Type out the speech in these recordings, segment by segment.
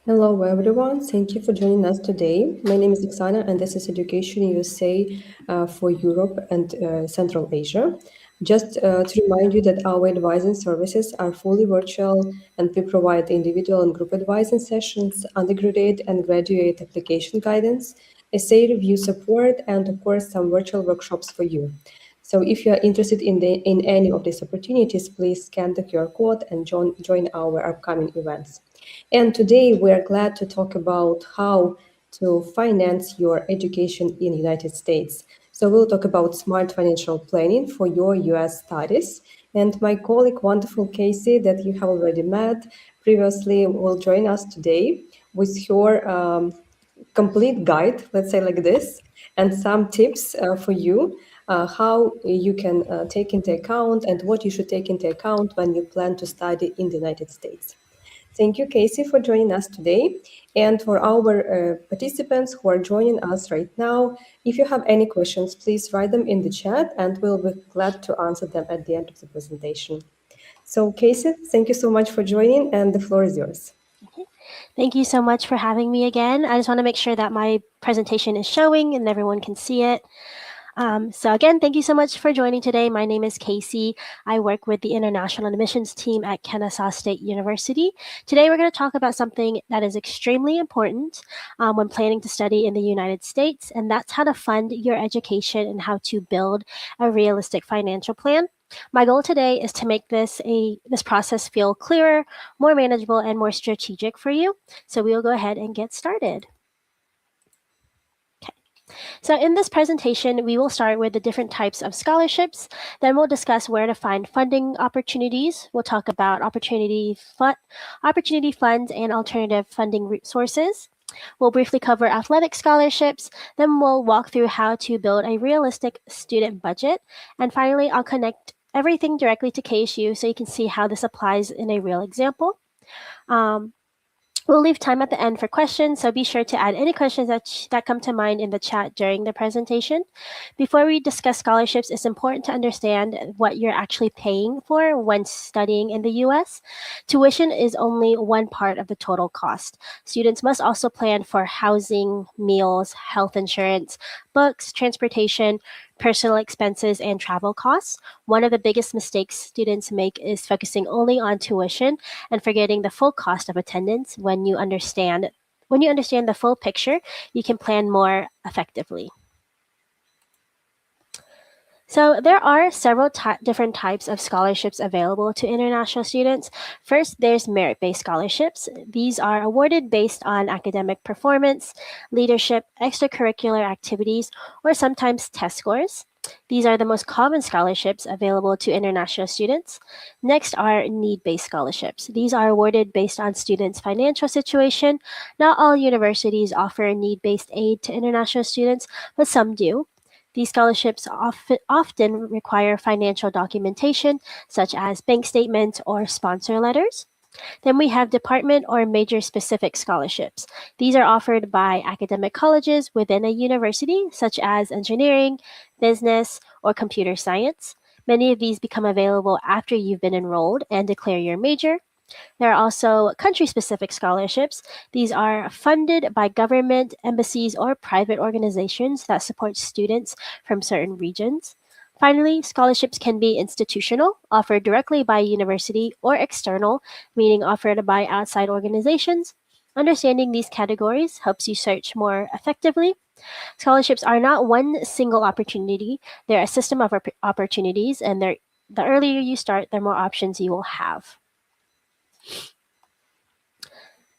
Hello, everyone. Thank you for joining us today. My name is Oksana, and this is Education USA for Europe and Central Asia. Just to remind you that our advising services are fully virtual, and we provide individual and group advising sessions, undergraduate and graduate application guidance, essay review support, and of course, some virtual workshops for you. So if you are interested in any of these opportunities, please scan the QR code and join our upcoming events. And today we are glad to talk about how to finance your education in United States. So we'll talk about smart financial planning for your US studies. And my colleague, wonderful Casey, that you have already met previously, will join us today with her complete guide, let's say like this, and some tips for you how you can take into account and what you should take into account when you plan to study in the United States. Thank you, Casey, for joining us today. And for our participants who are joining us right now, if you have any questions, please write them in the chat and we'll be glad to answer them at the end of the presentation. So, Casey, thank you so much for joining, and the floor is yours. Thank you so much for having me again. I just want to make sure that my presentation is showing and everyone can see it. So again, thank you so much for joining today. My name is Casey. I work with the International Admissions team at Kennesaw State University. Today, we're going to talk about something that is extremely important when planning to study in the United States, and that's how to fund your education and how to build a realistic financial plan. My goal today is to make this process feel clearer, more manageable, and more strategic for you. So we'll go ahead and get started. So in this presentation, we will start with the different types of scholarships. Then we'll discuss where to find funding opportunities. We'll talk about opportunity funds and alternative funding sources. We'll briefly cover athletic scholarships. Then we'll walk through how to build a realistic student budget. And finally, I'll connect everything directly to KSU so you can see how this applies in a real example. We'll leave time at the end for questions, so be sure to add any questions that come to mind in the chat during the presentation. Before we discuss scholarships, it's important to understand what you're actually paying for when studying in the US. Tuition is only one part of the total cost. Students must also plan for housing, meals, health insurance, books, transportation, personal expenses, and travel costs. One of the biggest mistakes students make is focusing only on tuition and forgetting the full cost of attendance. When you understand the full picture, you can plan more effectively. So there are several different types of scholarships available to international students. First, there's merit-based scholarships. These are awarded based on academic performance, leadership, extracurricular activities, or sometimes test scores. These are the most common scholarships available to international students. Next are need-based scholarships. These are awarded based on students' financial situation. Not all universities offer need-based aid to international students, but some do. These scholarships often require financial documentation, such as bank statements or sponsor letters. Then we have department or major specific scholarships. These are offered by academic colleges within a university, such as engineering, business, or computer science. Many of these become available after you've been enrolled and declare your major. There are also country specific scholarships. These are funded by government, embassies, or private organizations that support students from certain regions. Finally, scholarships can be institutional, offered directly by a university, or external, meaning offered by outside organizations. Understanding these categories helps you search more effectively. Scholarships are not one single opportunity, they're a system of opportunities, and the earlier you start, the more options you will have.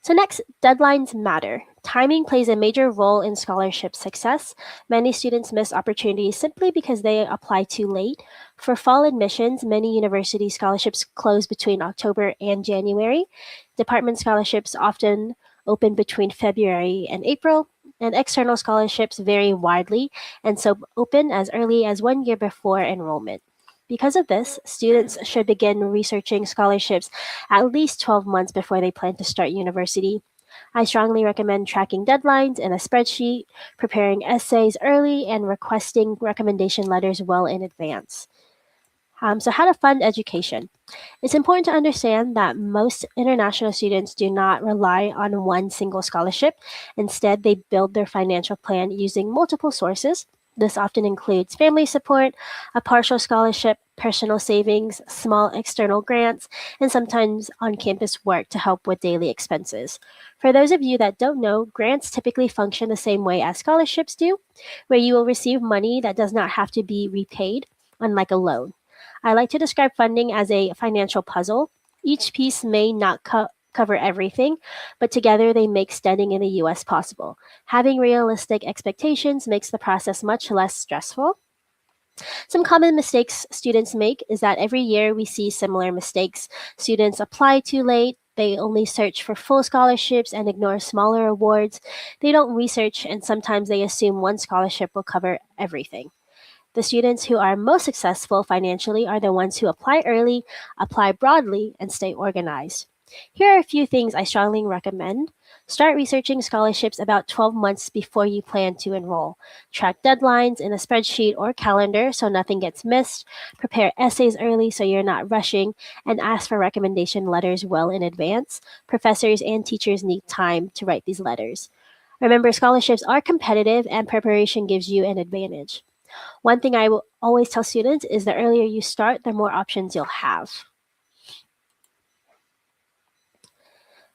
So next, deadlines matter. Timing plays a major role in scholarship success. Many students miss opportunities simply because they apply too late. For fall admissions, many university scholarships close between October and January. Department scholarships often open between February and April, and external scholarships vary widely and so open as early as 1 year before enrollment. Because of this, students should begin researching scholarships at least 12 months before they plan to start university. I strongly recommend tracking deadlines in a spreadsheet, preparing essays early, and requesting recommendation letters well in advance. So, how to fund education. It's important to understand that most international students do not rely on one single scholarship. Instead, they build their financial plan using multiple sources. This often includes family support, a partial scholarship, personal savings, small external grants, and sometimes on campus work to help with daily expenses. For those of you that don't know, grants typically function the same way as scholarships do, where you will receive money that does not have to be repaid, unlike a loan. I like to describe funding as a financial puzzle. Each piece may not cover everything, but together they make studying in the US possible. Having realistic expectations makes the process much less stressful. Some common mistakes students make is that every year we see similar mistakes. Students apply too late. They only search for full scholarships and ignore smaller awards. They don't research, and sometimes they assume one scholarship will cover everything. The students who are most successful financially are the ones who apply early, apply broadly, and stay organized. Here are a few things I strongly recommend. Start researching scholarships about 12 months before you plan to enroll. Track deadlines in a spreadsheet or calendar so nothing gets missed. Prepare essays early so you're not rushing, and ask for recommendation letters well in advance. Professors and teachers need time to write these letters. Remember, scholarships are competitive and preparation gives you an advantage. One thing I will always tell students is the earlier you start, the more options you'll have.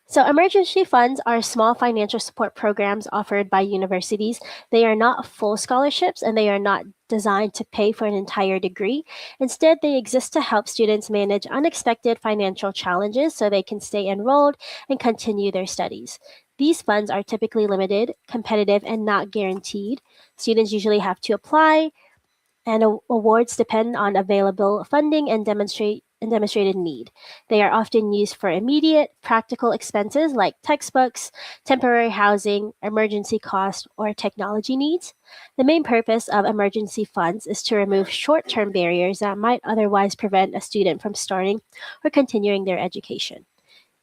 So, emergency funds are small financial support programs offered by universities. They are not full scholarships and they are not designed to pay for an entire degree. Instead, they exist to help students manage unexpected financial challenges so they can stay enrolled and continue their studies. These funds are typically limited, competitive, and not guaranteed. Students usually have to apply, and awards depend on available funding and demonstrated need. They are often used for immediate, practical expenses like textbooks, temporary housing, emergency costs, or technology needs. The main purpose of emergency funds is to remove short term barriers that might otherwise prevent a student from starting or continuing their education.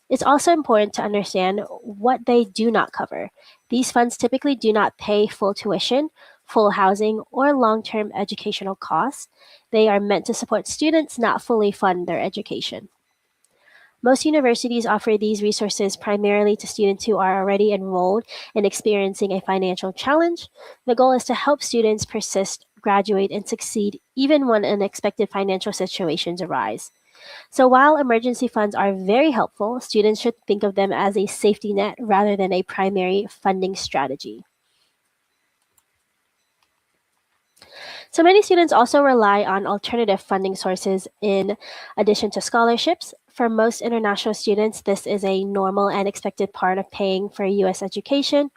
It's also important to understand what they do not cover. These funds typically do not pay full tuition, full housing, or long term educational costs. They are meant to support students, not fully fund their education. Most universities offer these resources primarily to students who are already enrolled and experiencing a financial challenge. The goal is to help students persist, graduate, and succeed even when unexpected financial situations arise. So while emergency funds are very helpful, students should think of them as a safety net rather than a primary funding strategy. So many students also rely on alternative funding sources in addition to scholarships. For most international students, this is a normal and expected part of paying for US education.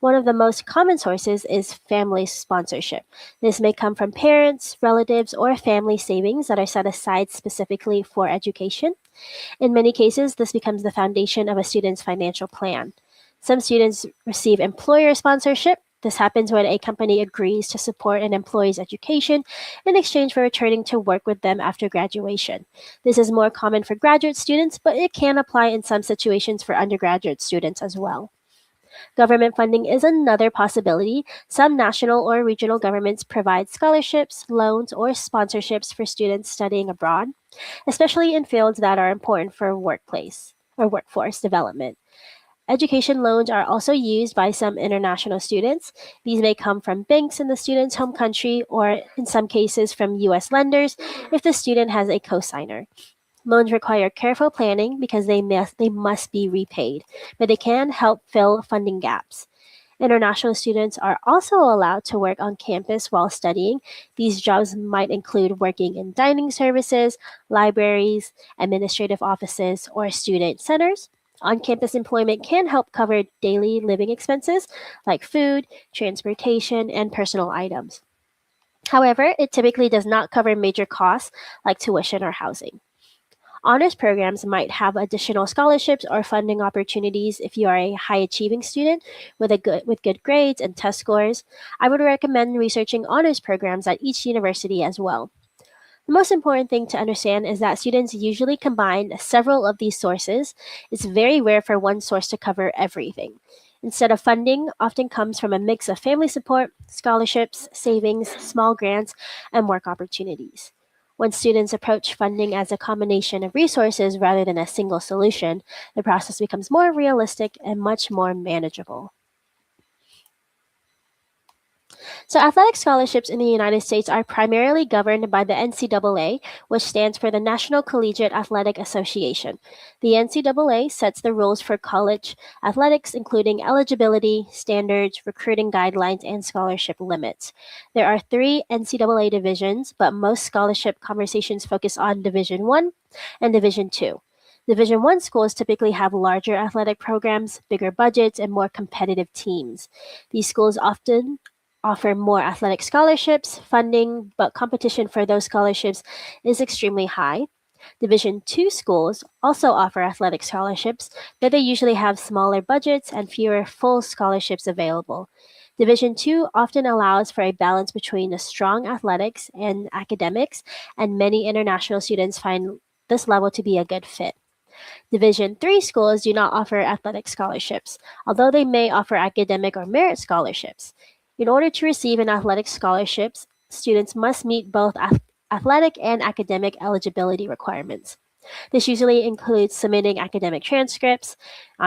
One of the most common sources is family sponsorship. This may come from parents, relatives, or family savings that are set aside specifically for education. In many cases, this becomes the foundation of a student's financial plan. Some students receive employer sponsorship. This happens when a company agrees to support an employee's education in exchange for returning to work with them after graduation. This is more common for graduate students, but it can apply in some situations for undergraduate students as well. Government funding is another possibility. Some national or regional governments provide scholarships, loans, or sponsorships for students studying abroad, especially in fields that are important for workplace or workforce development. Education loans are also used by some international students. These may come from banks in the student's home country or, in some cases, from US lenders if the student has a cosigner. Loans require careful planning because they must be repaid, but they can help fill funding gaps. International students are also allowed to work on campus while studying. These jobs might include working in dining services, libraries, administrative offices, or student centers. On campus employment can help cover daily living expenses like food, transportation, and personal items. However, it typically does not cover major costs like tuition or housing. Honors programs might have additional scholarships or funding opportunities if you are a high achieving student with good grades and test scores. I would recommend researching honors programs at each university as well. The most important thing to understand is that students usually combine several of these sources. It's very rare for one source to cover everything. Instead of funding often comes from a mix of family support, scholarships, savings, small grants, and work opportunities. When students approach funding as a combination of resources rather than a single solution, the process becomes more realistic and much more manageable. So, athletic scholarships in the United States are primarily governed by the NCAA, which stands for the National Collegiate Athletic Association. The NCAA sets the rules for college athletics, including eligibility, standards, recruiting guidelines, and scholarship limits. There are three NCAA divisions, but most scholarship conversations focus on Division 1 and Division 2. Division 1 schools typically have larger athletic programs, bigger budgets, and more competitive teams. These schools often offer more athletic scholarships, funding, but competition for those scholarships is extremely high. Division 2 schools also offer athletic scholarships, but they usually have smaller budgets and fewer full scholarships available. Division 2 often allows for a balance between the strong athletics and academics, and many international students find this level to be a good fit. Division 3 schools do not offer athletic scholarships, although they may offer academic or merit scholarships. In order to receive an athletic scholarship, students must meet both athletic and academic eligibility requirements. This usually includes submitting academic transcripts,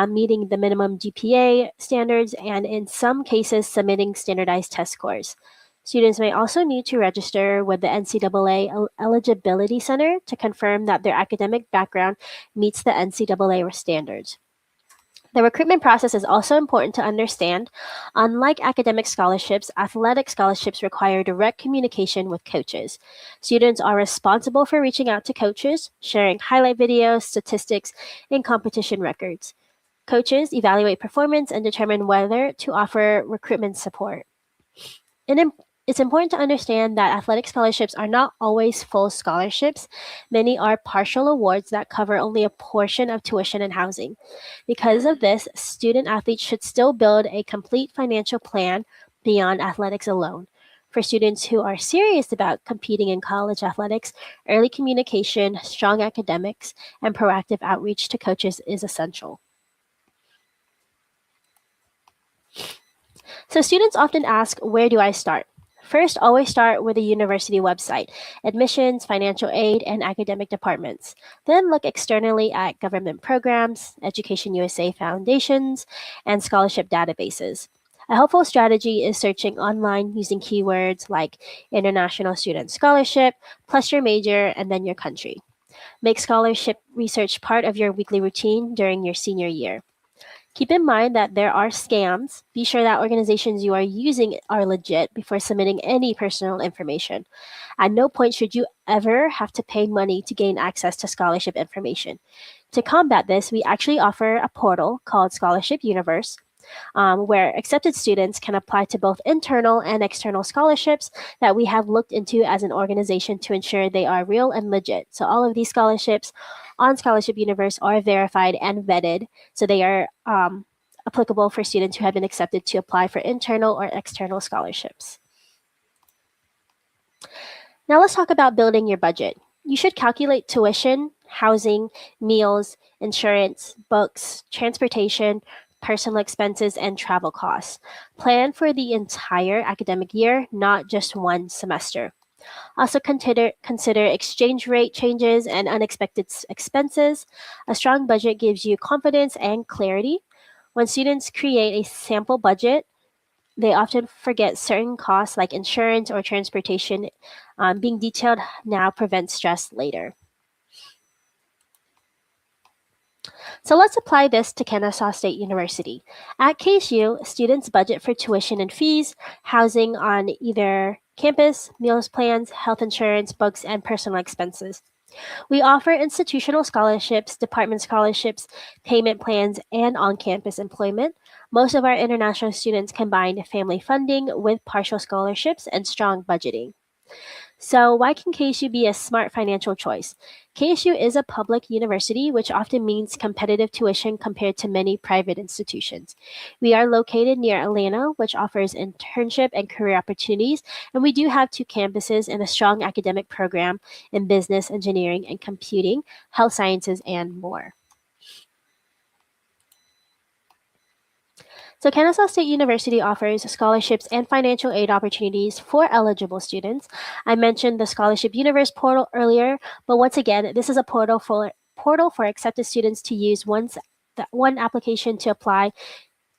meeting the minimum GPA standards, and in some cases, submitting standardized test scores. Students may also need to register with the NCAA Eligibility Center to confirm that their academic background meets the NCAA standards. The recruitment process is also important to understand. Unlike academic scholarships, athletic scholarships require direct communication with coaches. Students are responsible for reaching out to coaches, sharing highlight videos, statistics, and competition records. Coaches evaluate performance and determine whether to offer recruitment support. And it's important to understand that athletic scholarships are not always full scholarships. Many are partial awards that cover only a portion of tuition and housing. Because of this, student athletes should still build a complete financial plan beyond athletics alone. For students who are serious about competing in college athletics, early communication, strong academics, and proactive outreach to coaches is essential. So students often ask, where do I start? First, always start with the university website, admissions, financial aid, and academic departments. Then look externally at government programs, Education USA foundations, and scholarship databases. A helpful strategy is searching online using keywords like international student scholarship, plus your major, and then your country. Make scholarship research part of your weekly routine during your senior year. Keep in mind that there are scams. Be sure that organizations you are using are legit before submitting any personal information. At no point should you ever have to pay money to gain access to scholarship information. To combat this, we actually offer a portal called Scholarship Universe, where accepted students can apply to both internal and external scholarships that we have looked into as an organization to ensure they are real and legit. So all of these scholarships on Scholarship Universe are verified and vetted, so they are applicable for students who have been accepted to apply for internal or external scholarships. Now let's talk about building your budget. You should calculate tuition, housing, meals, insurance, books, transportation, personal expenses, and travel costs. Plan for the entire academic year, not just one semester. Also consider exchange rate changes and unexpected expenses. A strong budget gives you confidence and clarity. When students create a sample budget, they often forget certain costs like insurance or transportation. Being detailed now prevents stress later. So let's apply this to Kennesaw State University. At KSU, students budget for tuition and fees, housing on either campus, meals plans, health insurance, books, and personal expenses. We offer institutional scholarships, department scholarships, payment plans, and on campus employment. Most of our international students combine family funding with partial scholarships and strong budgeting. So, why can KSU be a smart financial choice? KSU is a public university, which often means competitive tuition compared to many private institutions. We are located near Atlanta, which offers internship and career opportunities, and we do have two campuses and a strong academic program in business, engineering, and computing, health sciences, and more. So, Kennesaw State University offers scholarships and financial aid opportunities for eligible students. I mentioned the Scholarship Universe portal earlier, but once again, this is a portal for accepted students to use once that one application to apply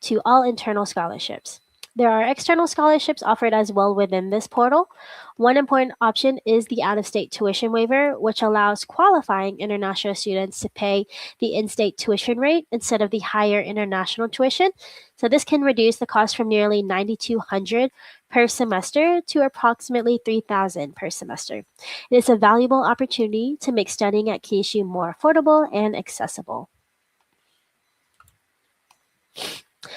to all internal scholarships. There are external scholarships offered as well within this portal. One important option is the out of state tuition waiver, which allows qualifying international students to pay the in state tuition rate instead of the higher international tuition. So, this can reduce the cost from nearly $9,200 per semester to approximately $3,000 per semester. It is a valuable opportunity to make studying at KSU more affordable and accessible.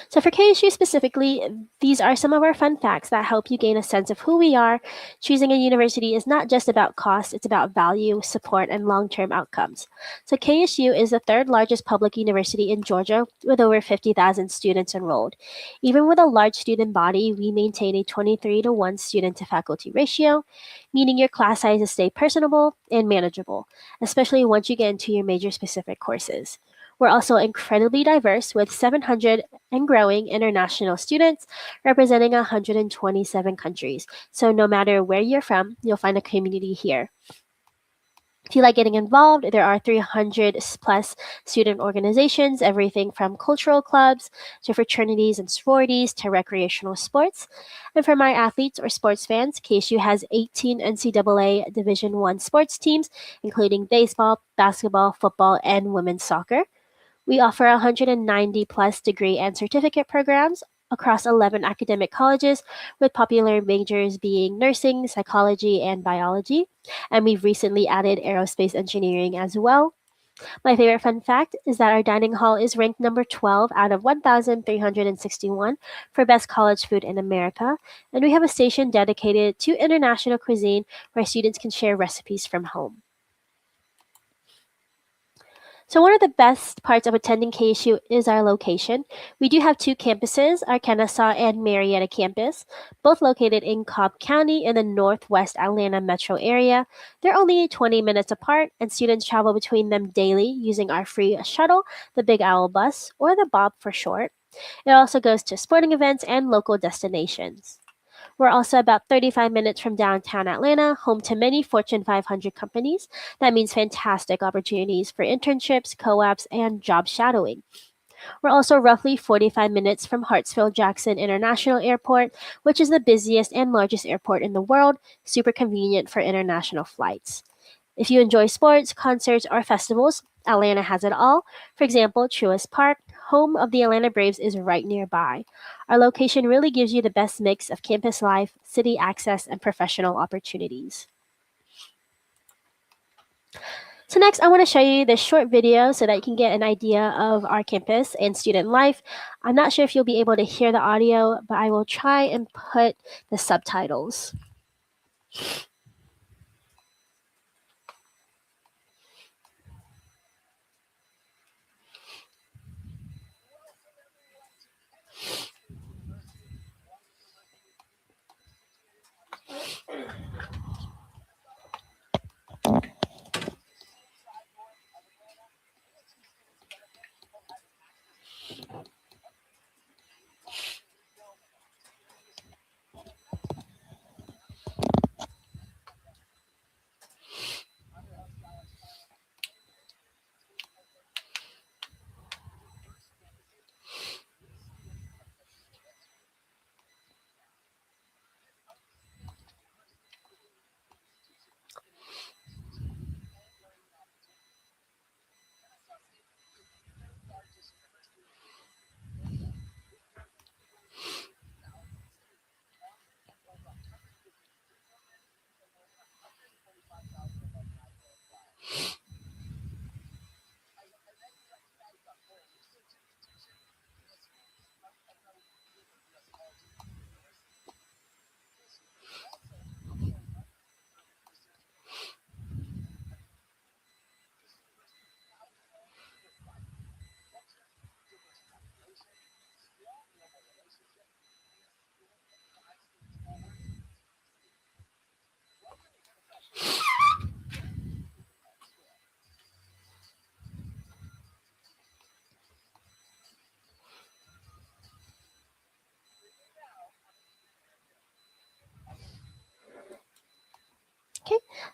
So, for KSU specifically, these are some of our fun facts that help you gain a sense of who we are. Choosing a university is not just about cost, it's about value, support, and long term outcomes. So, KSU is the third largest public university in Georgia with over 50,000 students enrolled. Even with a large student body, we maintain a 23 to 1 student to faculty ratio, meaning your class sizes stay personable and manageable, especially once you get into your major specific courses. We're also incredibly diverse with 700 and growing international students representing 127 countries. So, no matter where you're from, you'll find a community here. If you like getting involved, there are 300 plus student organizations, everything from cultural clubs to fraternities and sororities to recreational sports. And for my athletes or sports fans, KSU has 18 NCAA Division I sports teams, including baseball, basketball, football, and women's soccer. We offer 190 plus degree and certificate programs across 11 academic colleges, with popular majors being nursing, psychology, and biology. And we've recently added aerospace engineering as well. My favorite fun fact is that our dining hall is ranked number 12 out of 1,361 for best college food in America. And we have a station dedicated to international cuisine where students can share recipes from home. So, one of the best parts of attending KSU is our location. We do have two campuses, our Kennesaw and Marietta campus, both located in Cobb County in the northwest Atlanta metro area. They're only 20 minutes apart, and students travel between them daily using our free shuttle, the Big Owl bus, or the Bob for short. It also goes to sporting events and local destinations. We're also about 35 minutes from downtown Atlanta, home to many Fortune 500 companies. That means fantastic opportunities for internships, co ops, and job shadowing. We're also roughly 45 minutes from Hartsfield Jackson International Airport, which is the busiest and largest airport in the world, super convenient for international flights. If you enjoy sports, concerts, or festivals, Atlanta has it all. For example, Truist Park, home of the Atlanta Braves, is right nearby. Our location really gives you the best mix of campus life, city access, and professional opportunities. So next, I want to show you this short video so that you can get an idea of our campus and student life. I'm not sure if you'll be able to hear the audio, but I will try and put the subtitles.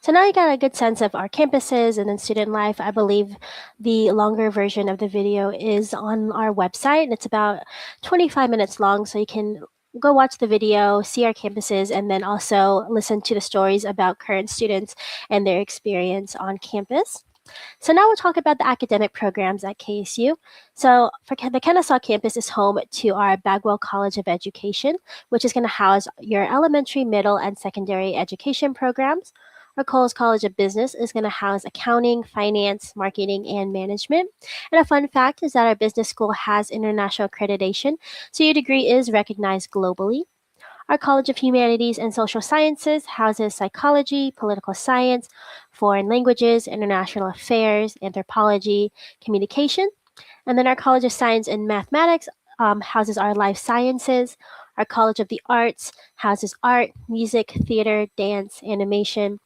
So now you got a good sense of our campuses and then student life. I believe the longer version of the video is on our website, and it's about 25 minutes long. So you can go watch the video, see our campuses, and then also listen to the stories about current students and their experience on campus. So now we'll talk about the academic programs at KSU. So the Kennesaw campus is home to our Bagwell College of Education, which is going to house your elementary, middle, and secondary education programs. Our Coles College of Business is going to house accounting, finance, marketing, and management. And a fun fact is that our business school has international accreditation, so your degree is recognized globally. Our College of Humanities and Social Sciences houses psychology, political science, foreign languages, international affairs, anthropology, communication. And then our College of Science and Mathematics houses our life sciences. Our College of the Arts houses art, music, theater, dance, animation. And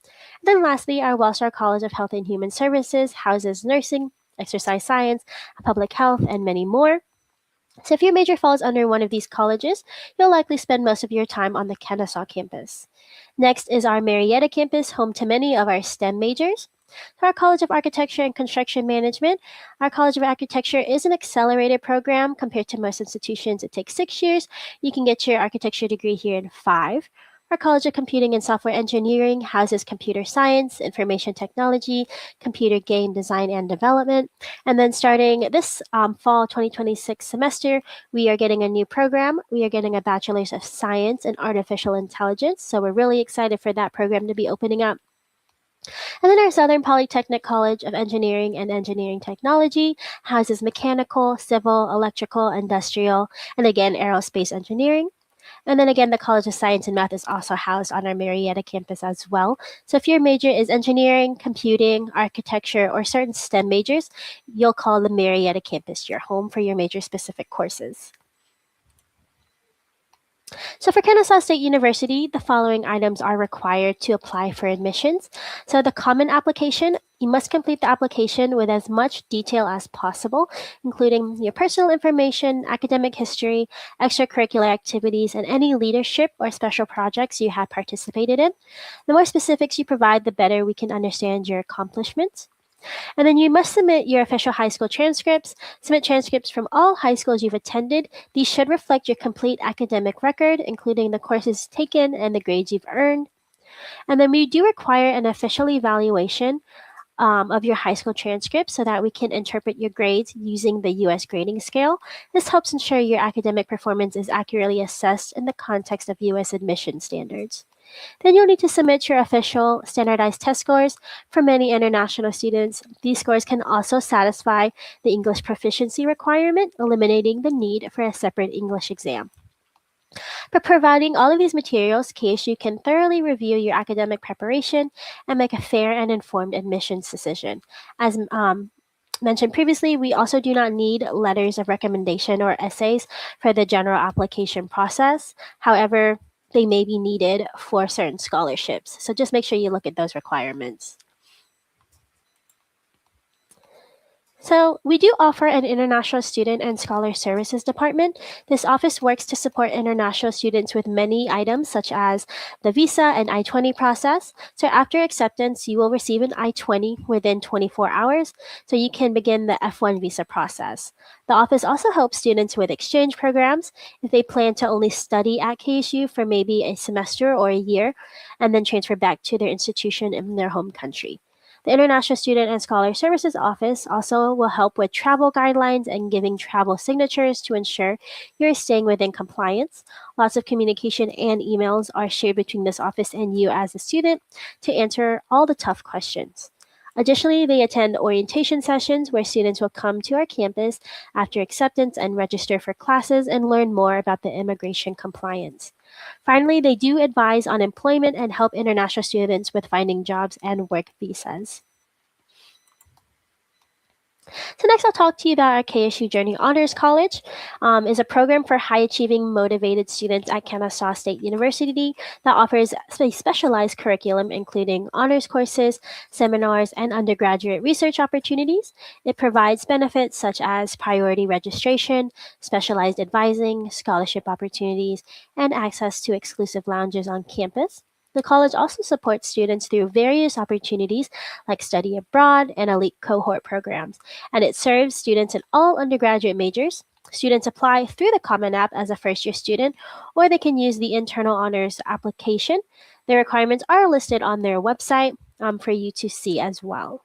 then lastly, our Wellstar College of Health and Human Services houses nursing, exercise science, public health, and many more. So if your major falls under one of these colleges, you'll likely spend most of your time on the Kennesaw campus. Next is our Marietta campus, home to many of our STEM majors. So our College of Architecture and Construction Management. Our College of Architecture is an accelerated program compared to most institutions. It takes 6 years. You can get your architecture degree here in 5. Our College of Computing and Software Engineering houses computer science, information technology, computer game design and development. And then starting this fall 2026 semester, we are getting a new program. We are getting a Bachelor's of Science in Artificial Intelligence. So we're really excited for that program to be opening up. And then our Southern Polytechnic College of Engineering and Engineering Technology houses mechanical, civil, electrical, industrial, and again, aerospace engineering. And then again, the College of Science and Math is also housed on our Marietta campus as well. So if your major is engineering, computing, architecture, or certain STEM majors, you'll call the Marietta campus your home for your major specific courses. So for Kennesaw State University, the following items are required to apply for admissions. So the common application, you must complete the application with as much detail as possible, including your personal information, academic history, extracurricular activities, and any leadership or special projects you have participated in. The more specifics you provide, the better we can understand your accomplishments. And then you must submit your official high school transcripts. Submit transcripts from all high schools you've attended. These should reflect your complete academic record, including the courses taken and the grades you've earned. And then we do require an official evaluation of your high school transcript so that we can interpret your grades using the US grading scale. This helps ensure your academic performance is accurately assessed in the context of US admission standards. Then you'll need to submit your official standardized test scores. For many international students, these scores can also satisfy the English proficiency requirement, eliminating the need for a separate English exam. By providing all of these materials, KSU can thoroughly review your academic preparation and make a fair and informed admissions decision. As mentioned previously, we also do not need letters of recommendation or essays for the general application process. However, they may be needed for certain scholarships. So just make sure you look at those requirements. So, we do offer an International Student and Scholar Services Department. This office works to support international students with many items such as the visa and I-20 process. So, after acceptance, you will receive an I-20 within 24 hours, so you can begin the F1 visa process. The office also helps students with exchange programs if they plan to only study at KSU for maybe a semester or a year and then transfer back to their institution in their home country. The International Student and Scholar Services Office also will help with travel guidelines and giving travel signatures to ensure you're staying within compliance. Lots of communication and emails are shared between this office and you as a student to answer all the tough questions. Additionally, they attend orientation sessions where students will come to our campus after acceptance and register for classes and learn more about the immigration compliance. Finally, they do advise on employment and help international students with finding jobs and work visas. So next, I'll talk to you about our KSU Journey Honors College. Is a program for high-achieving, motivated students at Kennesaw State University that offers a specialized curriculum, including honors courses, seminars, and undergraduate research opportunities. It provides benefits such as priority registration, specialized advising, scholarship opportunities, and access to exclusive lounges on campus. The college also supports students through various opportunities like study abroad and elite cohort programs, and it serves students in all undergraduate majors. Students apply through the Common App as a first year student, or they can use the internal honors application. The requirements are listed on their website for you to see as well.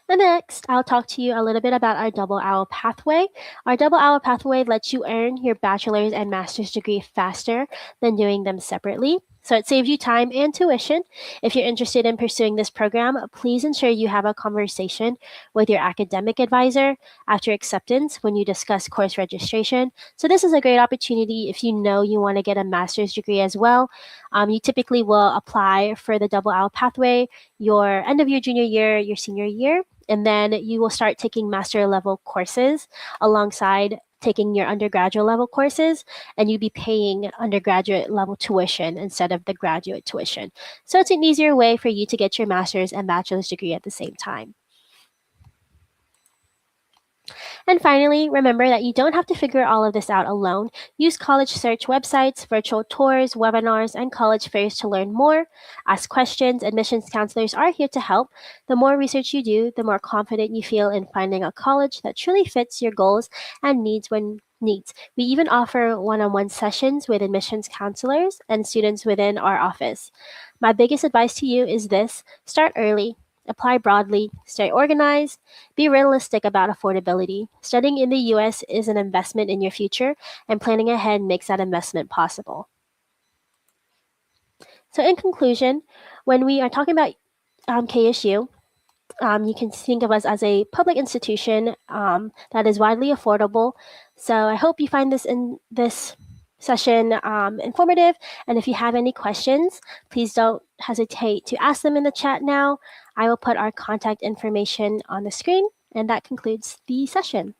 And next, I'll talk to you a little bit about our double hour pathway. Our double hour pathway lets you earn your bachelor's and master's degree faster than doing them separately. So it saves you time and tuition. If you're interested in pursuing this program, please ensure you have a conversation with your academic advisor after acceptance when you discuss course registration. So this is a great opportunity if you know you want to get a master's degree as well. You typically will apply for the double hour pathway your end of your junior year, your senior year, and then you will start taking master level courses alongside taking your undergraduate level courses, and you'll be paying undergraduate level tuition instead of the graduate tuition. So it's an easier way for you to get your master's and bachelor's degree at the same time. And finally, remember that you don't have to figure all of this out alone. Use college search websites, virtual tours, webinars, and college fairs to learn more. Ask questions. Admissions counselors are here to help. The more research you do, the more confident you feel in finding a college that truly fits your goals and needs. We even offer one-on-one sessions with admissions counselors and students within our office. My biggest advice to you is this: start early. Apply broadly, stay organized, be realistic about affordability. Studying in the US is an investment in your future, and planning ahead makes that investment possible. So, in conclusion, when we are talking about KSU, you can think of us as a public institution that is widely affordable. So I hope you find this session informative. And if you have any questions, please don't hesitate to ask them in the chat now. I will put our contact information on the screen, and that concludes the session.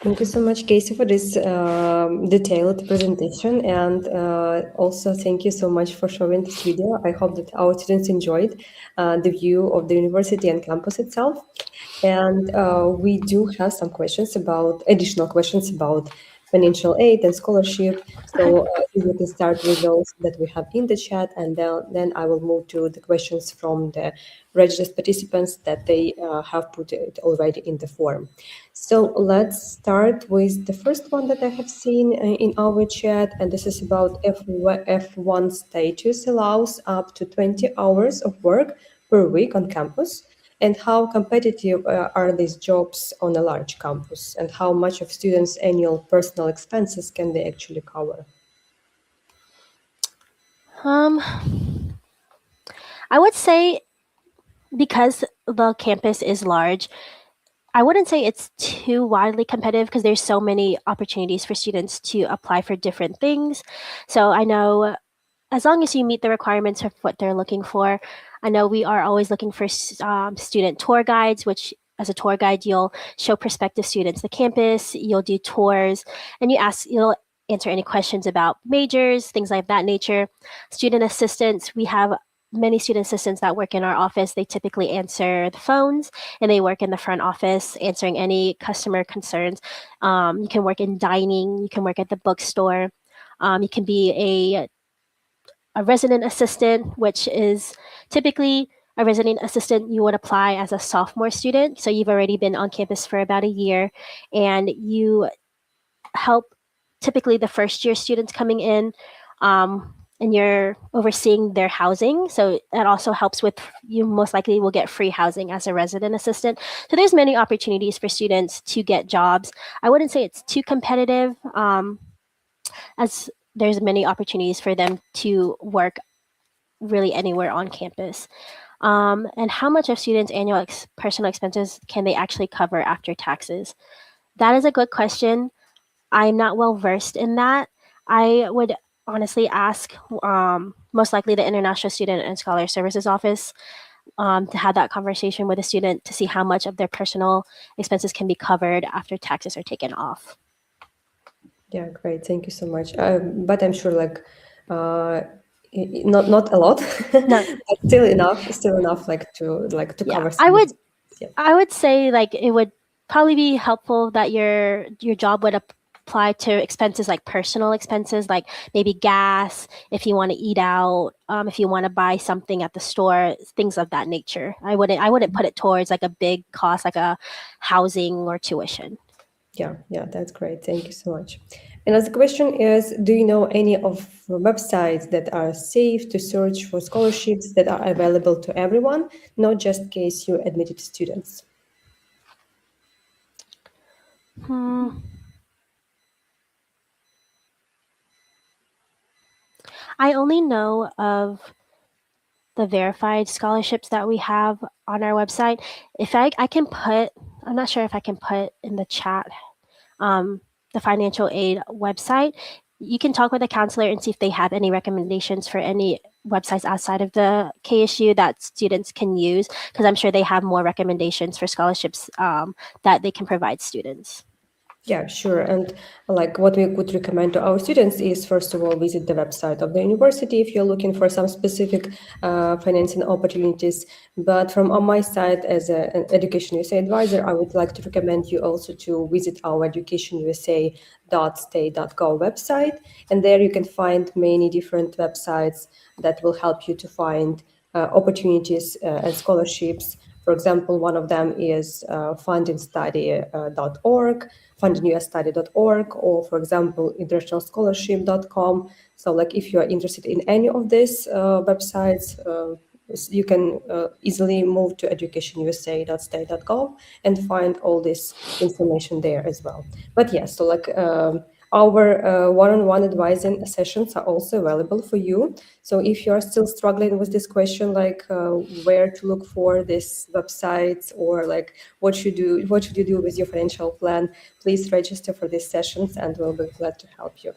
Thank you so much, Casey, for this detailed presentation. And also, thank you so much for showing this video. I hope that our students enjoyed the view of the university and campus itself. And we do have some additional questions about financial aid and scholarship. Okay. So we can start with those that we have in the chat, and then I will move to the questions from the registered participants that they have put it already in the form. So let's start with the first one that I have seen in our chat, and this is about F1 status allows up to 20 hours of work per week on campus, and how competitive are these jobs on a large campus, and how much of students' annual personal expenses can they actually cover? Um, I would say because the campus is large, I wouldn't say it's too widely competitive because there's so many opportunities for students to apply for different things. So I know as long as you meet the requirements of what they're looking for, I know we are always looking for student tour guides, which as a tour guide, you'll show prospective students the campus, you'll do tours, and you'll answer any questions about majors, things like that nature. Student assistants, we have many student assistants that work in our office. They typically answer the phones and they work in the front office answering any customer concerns. You can work in dining, you can work at the bookstore, you can be a resident assistant, which is typically a resident assistant you would apply as a sophomore student. So you've already been on campus for about a year and you help typically the first year students coming in, and you're overseeing their housing. So that also helps with, you most likely will get free housing as a resident assistant. So there's many opportunities for students to get jobs. I wouldn't say it's too competitive, as there's many opportunities for them to work really anywhere on campus. And how much of students' annual personal expenses can they actually cover after taxes? That is a good question. I'm not well versed in that. I would honestly ask most likely the International Student and Scholar Services Office to have that conversation with a student to see how much of their personal expenses can be covered after taxes are taken off. Yeah, great. Thank you so much. But I'm sure, like, not a lot, No, but still enough, like to yeah, cover I some. would Yeah. I would say like it would probably be helpful that your job would apply to expenses like personal expenses, like maybe gas, if you want to eat out, if you want to buy something at the store, things of that nature. I wouldn't put it towards like a big cost like a housing or tuition. Yeah, yeah, that's great. Thank you so much. Another question is, do you know any of the websites that are safe to search for scholarships that are available to everyone, not just KSU admitted students? Hmm. I only know of the verified scholarships that we have on our website. If I can put, I'm not sure if I can put in the chat um, the financial aid website. You can talk with a counselor and see if they have any recommendations for any websites outside of the KSU that students can use, because I'm sure they have more recommendations for scholarships that they can provide students. Yeah, sure. And like what we would recommend to our students is, first of all, visit the website of the university if you're looking for some specific financing opportunities. But from on my side, as an Education USA advisor, I would like to recommend you also to visit our educationusa.state.gov website. And there you can find many different websites that will help you to find opportunities and scholarships. For example, one of them is fundingstudy.org, fundingustudy.org, or for example, internationalscholarship.com. So like if you are interested in any of these websites, you can easily move to educationusa.state.gov and find all this information there as well. But yes, so like our one-on-one advising sessions are also available for you. So if you are still struggling with this question, like where to look for these websites, or like what should you do with your financial plan, please register for these sessions and we'll be glad to help you.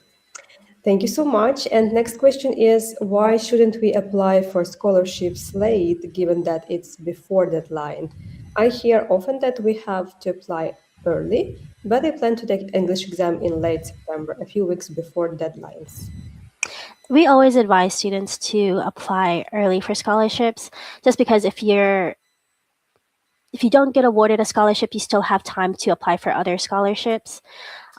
Thank you so much. And next question is, why shouldn't we apply for scholarships late, given that it's before deadline? I hear often that we have to apply early, but I plan to take English exam in late September, a few weeks before deadlines. We always advise students to apply early for scholarships, just because if you don't get awarded a scholarship, you still have time to apply for other scholarships.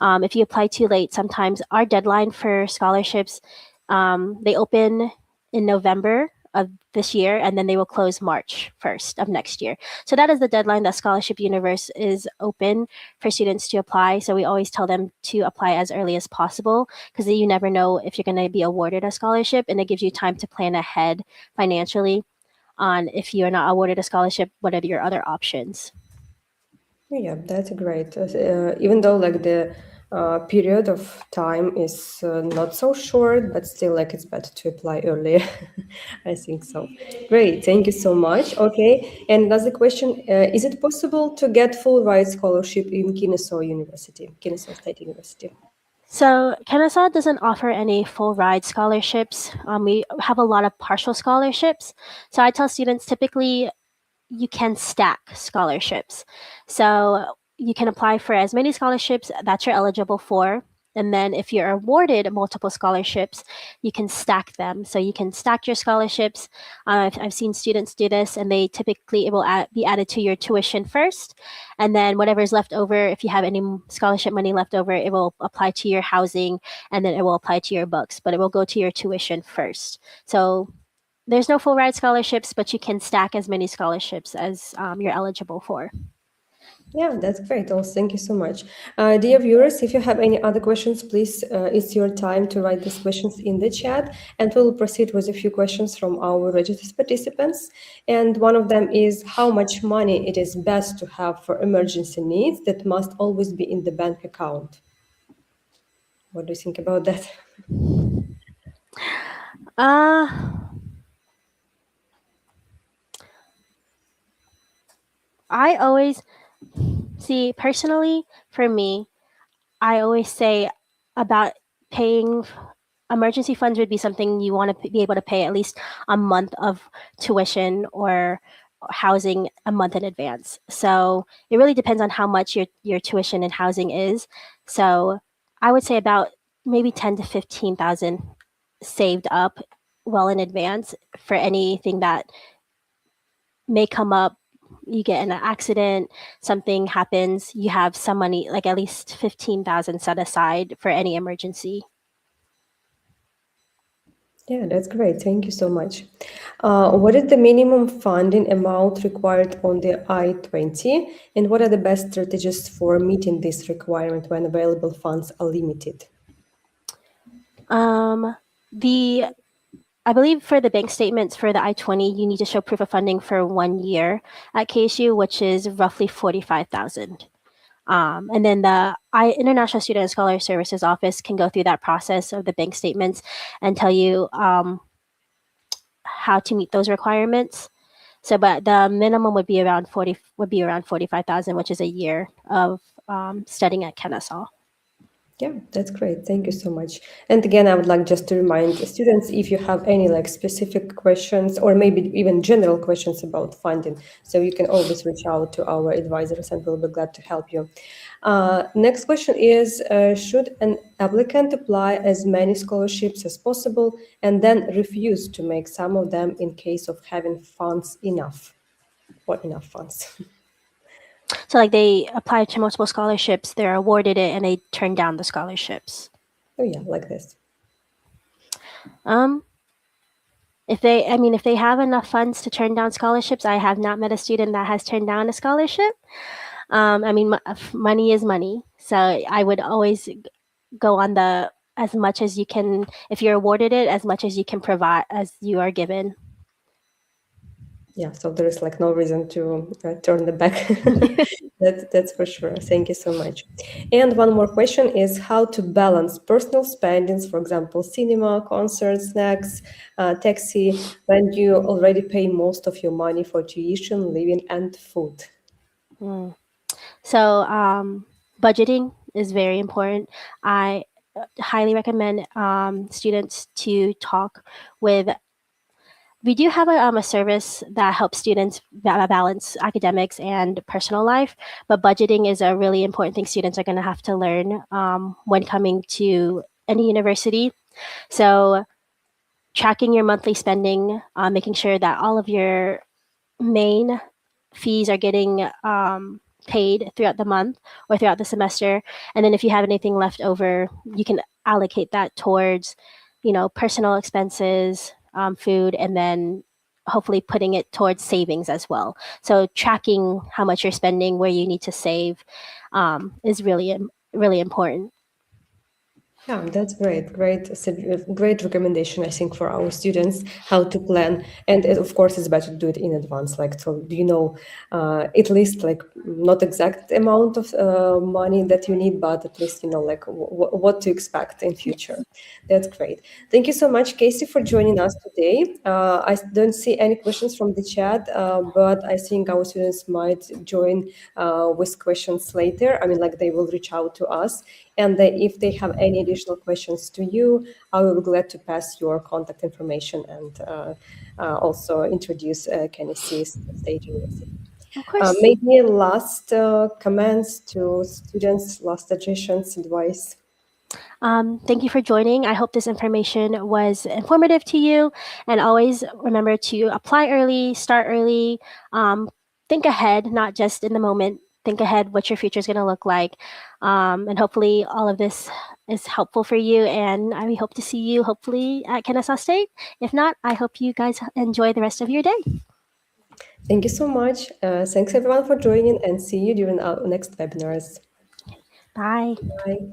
If you apply too late, sometimes our deadline for scholarships, they open in November of this year, and then they will close March 1st of next year. So that is the deadline that Scholarship Universe is open for students to apply. So we always tell them to apply as early as possible, because you never know if you're going to be awarded a scholarship, and it gives you time to plan ahead financially on if you're not awarded a scholarship, what are your other options. Yeah, that's great. Even though like the period of time is not so short, but still like it's better to apply earlier. I think so. Great, thank you so much. Okay, and another question: is it possible to get full ride scholarship in Kennesaw University, Kennesaw State University? So Kennesaw doesn't offer any full ride scholarships. We have a lot of partial scholarships. So I tell students typically you can stack scholarships. So you can apply for as many scholarships that you're eligible for. And then if you're awarded multiple scholarships, you can stack them. So you can stack your scholarships. I've seen students do this, and they typically it will be added to your tuition first. And then whatever is left over, if you have any scholarship money left over, it will apply to your housing, and then it will apply to your books, but it will go to your tuition first. So there's no full ride scholarships, but you can stack as many scholarships as you're eligible for. Yeah, that's great. Also, thank you so much. Dear viewers, if you have any other questions, please, it's your time to write these questions in the chat, and we'll proceed with a few questions from our registered participants. And one of them is how much money it is best to have for emergency needs that must always be in the bank account. What do you think about that? Uh, I always see personally for me, I always say about paying emergency funds would be something you want to be able to pay at least a month of tuition or housing a month in advance. So it really depends on how much your tuition and housing is. So I would say about maybe 10 to 15,000 saved up well in advance for anything that may come up you get in an accident, something happens, you have some money, like at least 15,000 set aside for any emergency. Yeah, that's great. Thank you so much. What is the minimum funding amount required on the I-20, and what are the best strategies for meeting this requirement when available funds are limited? Um, the I believe for the bank statements for the I-20, you need to show proof of funding for 1 year at KSU, which is roughly 45,000. And then the International Student and Scholar Services Office can go through that process of the bank statements and tell you how to meet those requirements. So, but the minimum would be around 45,000, which is a year of studying at Kennesaw. Yeah, that's great. Thank you so much. And again, I would like just to remind the students if you have any like specific questions or maybe even general questions about funding, so you can always reach out to our advisors and we'll be glad to help you. Next question is, should an applicant apply as many scholarships as possible and then refuse to make some of them in case of having funds enough or enough funds? So, like they apply to multiple scholarships, they're awarded it, and they turn down the scholarships. Oh yeah, like this. Um, if they have enough funds to turn down scholarships, I have not met a student that has turned down a scholarship. Money is money, so I would always go on the as much as you can. If you're awarded it, as much as you can provide as you are given. Yeah, so there is like no reason to turn the back. That's for sure. Thank you so much. And one more question is how to balance personal spendings, for example, cinema, concerts, snacks, taxi, when you already pay most of your money for tuition, living, and food. Mm. So budgeting is very important. I highly recommend students to talk with. We do have a service that helps students balance academics and personal life, but budgeting is a really important thing students are going to have to learn when coming to any university. So, tracking your monthly spending, making sure that all of your main fees are getting paid throughout the month or throughout the semester. And then if you have anything left over, you can allocate that towards, personal expenses, food, and then hopefully putting it towards savings as well. So tracking how much you're spending, where you need to save, is really important. Yeah, that's great. Great recommendation, I think, for our students how to plan. And of course, it's better to do it in advance. Like, so you know, at least like not exact amount of money that you need, but at least you know like what to expect in future. That's great. Thank you so much, Casey, for joining us today. I don't see any questions from the chat, but I think our students might join with questions later. I mean, like they will reach out to us. And if they have any additional questions to you, I will be glad to pass your contact information and also introduce Tennessee State University. Of course. Maybe last comments to students, last suggestions, advice. Thank you for joining. I hope this information was informative to you. And always remember to apply early, start early, think ahead, not just in the moment. Think ahead what your future is going to look like. And hopefully, all of this is helpful for you. And I hope to see you hopefully at Kennesaw State. If not, I hope you guys enjoy the rest of your day. Thank you so much. Thanks everyone for joining and see you during our next webinars. Bye. Bye.